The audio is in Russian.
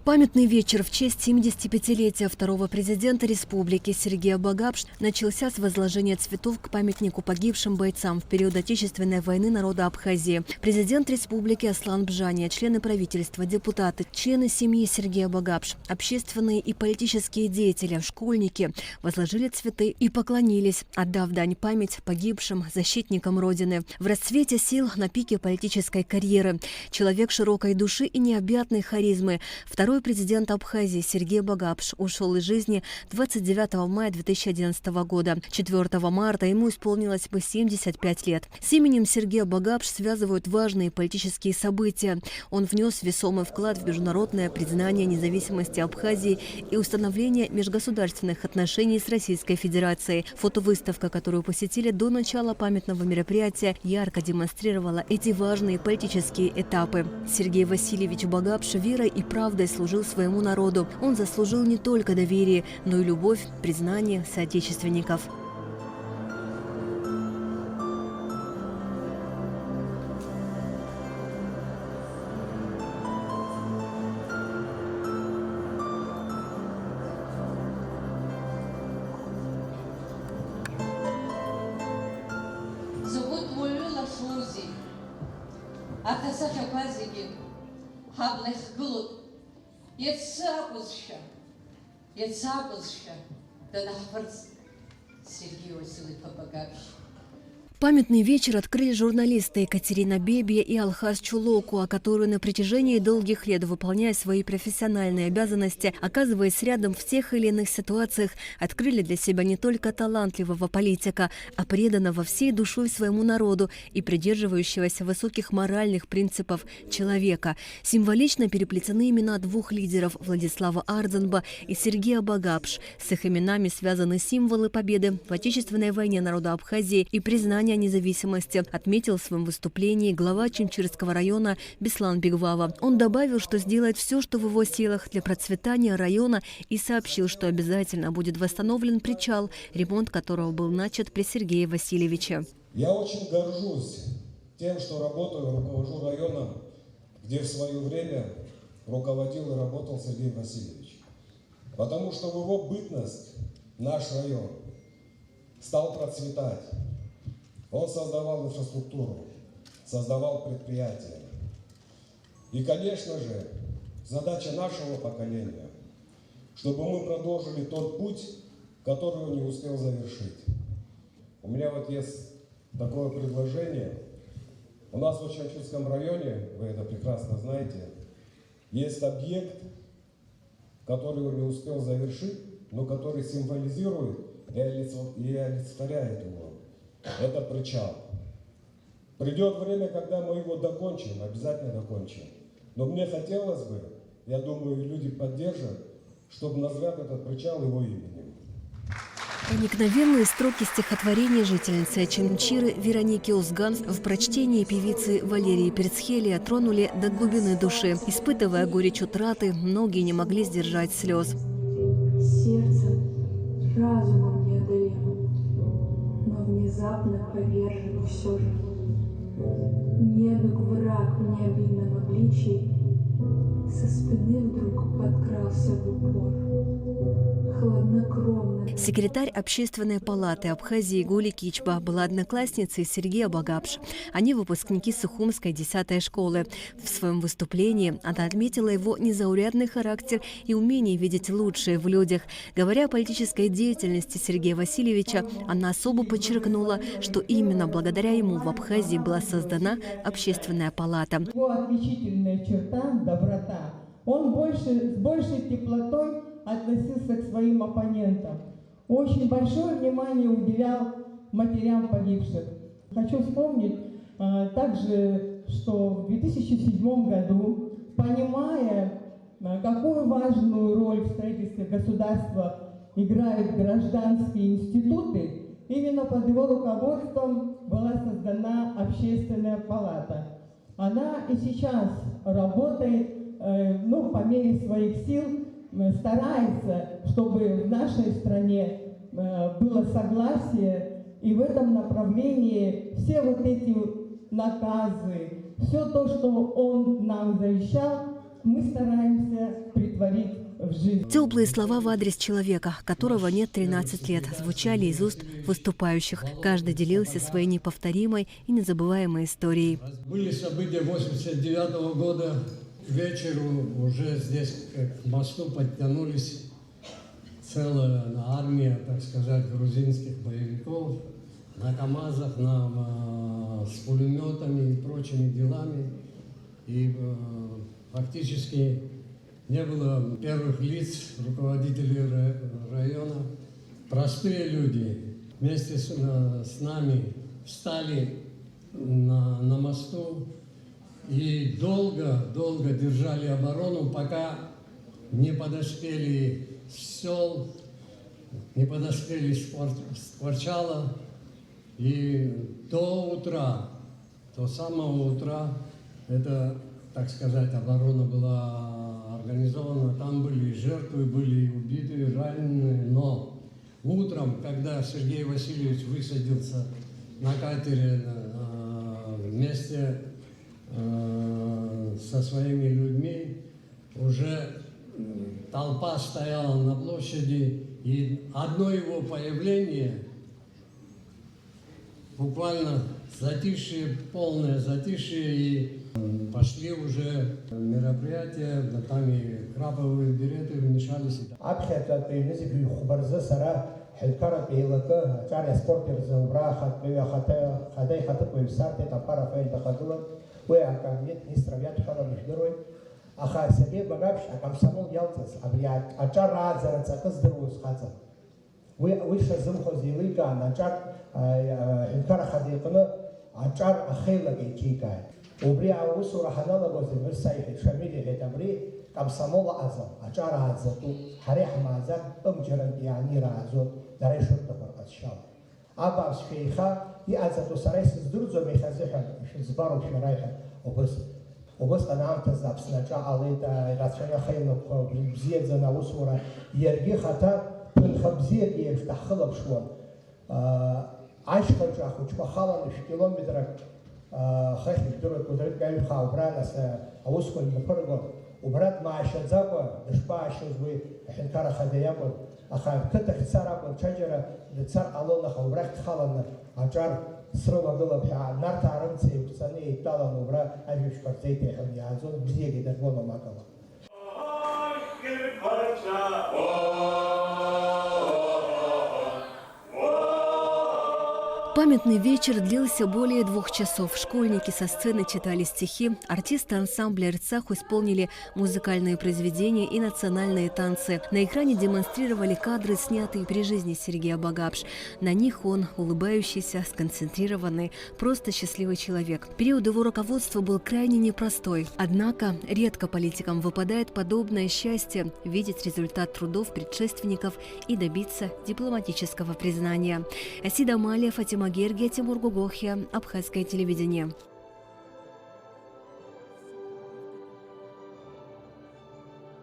Памятный вечер в честь 75-летия второго президента республики Сергея Багапш начался с возложения цветов к памятнику погибшим бойцам в период Отечественной войны народа Абхазии. Президент республики Аслан Бжания, члены правительства, депутаты, члены семьи Сергея Багапш, общественные и политические деятели, школьники возложили цветы и поклонились, отдав дань память погибшим защитникам Родины. В расцвете сил, на пике политической карьеры, человек широкой души и необъятной харизмы, второй президент Абхазии Сергей Багапш ушел из жизни 29 мая 2011 года. 4 марта ему исполнилось бы 75 лет. С именем Сергея Багапш связывают важные политические события. Он внес весомый вклад в международное признание независимости Абхазии и установление межгосударственных отношений с Российской Федерацией. Фотовыставка, которую посетили до начала памятного мероприятия, ярко демонстрировала эти важные политические этапы. Сергей Васильевич Багапш верой и правдой служил своему народу. Он заслужил не только доверие, но и любовь, признание соотечественников. Сергей Васильевич Багапш. Памятный вечер открыли журналисты Екатерина Бебия и Алхаз Чулоку, которые на протяжении долгих лет, выполняя свои профессиональные обязанности, оказываясь рядом в тех или иных ситуациях, открыли для себя не только талантливого политика, а преданного всей душой своему народу и придерживающегося высоких моральных принципов человека. Символично переплетены имена двух лидеров – Владислава Ардзанба и Сергея Багапш. С их именами связаны символы победы в Отечественной войне народа Абхазии и признания независимости, отметил в своем выступлении глава Чимчирского района Беслан Бигвава. Он добавил, что сделает все, что в его силах для процветания района, и сообщил, что обязательно будет восстановлен причал, ремонт которого был начат при Сергее Васильевиче. Я очень горжусь тем, что работаю, руковожу районом, где в свое время руководил и работал Сергей Васильевич. Потому что в его бытность наш район стал процветать. Он создавал инфраструктуру, создавал предприятия. И, конечно же, задача нашего поколения, чтобы мы продолжили тот путь, который он не успел завершить. У меня вот есть такое предложение. У нас в Чимчирском районе, вы это прекрасно знаете, есть объект, который он не успел завершить, но который символизирует и олицетворяет его. Это причал. Придет время, когда мы его докончим, обязательно докончим. Но мне хотелось бы, я думаю, люди поддержат, чтобы назвать этот причал его именем. Проникновенные строки стихотворения жительницы Чимчиры Вероники Узган в прочтении певицы Валерии Перцхелия тронули до глубины души. Испытывая горечь утраты, многие не могли сдержать слез. Сердцем, разумом неодолимым, но внезапно повержен все же. Недуг враг в необидном обличии со спины вдруг подкрался в упор. Хладнокровно. Секретарь Общественной палаты Абхазии Гули Кичба была одноклассницей Сергея Багапш. Они выпускники Сухумской 10-й школы. В своем выступлении она отметила его незаурядный характер и умение видеть лучшее в людях. Говоря о политической деятельности Сергея Васильевича, она особо подчеркнула, что именно благодаря ему в Абхазии была создана Общественная палата. Его отличительная черта – доброта. Он с большей теплотой относился к своим оппонентам. Очень большое внимание уделял матерям погибших. Хочу вспомнить также, что в 2007 году, понимая, какую важную роль в строительстве государства играют гражданские институты, именно под его руководством была создана Общественная палата. Она и сейчас работает, по мере своих сил, старается, чтобы в нашей стране было согласие, и в этом направлении все вот эти наказы, все то, что он нам завещал, мы стараемся притворить в жизнь. Теплые слова в адрес человека, которого нет 13 лет, звучали из уст выступающих. Каждый делился своей неповторимой и незабываемой историей. Были события 89 года. К вечеру уже здесь к мосту подтянулись целая армия, так сказать, грузинских боевиков на КАМАЗах, с пулеметами и прочими делами. И фактически не было первых лиц, руководителей района. Простые люди вместе с нами встали на мосту и долго держали оборону, пока не подоспели сел, не подоспели Скворчало. И до утра, до самого утра, это, так сказать, оборона была организована. Там были и жертвы, были и убитые, и раненые. Но утром, когда Сергей Васильевич высадился на катере вместе со своими людьми, уже толпа стояла на площади, и одно его появление, буквально затишье, полное затишье, и пошли уже мероприятия, там и краповые береты вмешались. Аха себе багаж, комсомол ялтас, абриат, ачар разарца кыздырус хаза. Выше зымхози лыга, начар инкара хадикны, ачар ахейлаги чикай. Убри аусура ханалагози версайхи шамили хетабри, комсомола аза, ачар аза ту, харих маза, умчаран яни разу, дарешут тафаркатшал. Абас фейха, и аза ту сарайс сдурзо мехазихан, шизбару шарайхан, وبس أنا عم تزعب سنجا عليتا راسنا خيلنا بزيد زنا وصورة يرجع خطأ من خبزية يفتح خلب شوان عايش خرج أخو شو خاله مش كيلومتر خير بدور قدرت جاي خاو برانا س أوسكن مفرقه وبرات ما عايش زابا دشبا شوزوي حنكار خديامون أخا كتر سارا بتشجرة لتصار علونا خاو برات خالنا عجار سروا قلب يا نار تعرمتي بسنة طالع نبرة أجيب شكرتي هم يعزون بزيادة دربونا ما كلا. Памятный вечер длился более 2 часов. Школьники со сцены читали стихи, артисты ансамбля «Арцах» исполнили музыкальные произведения и национальные танцы. На экране демонстрировали кадры, снятые при жизни Сергея Багапш. На них он улыбающийся, сконцентрированный, просто счастливый человек. Период его руководства был крайне непростой. Однако редко политикам выпадает подобное счастье – видеть результат трудов предшественников и добиться дипломатического признания. Асида Малия, Фатима Гергия, Тимур Гугохия, Абхазское телевидение.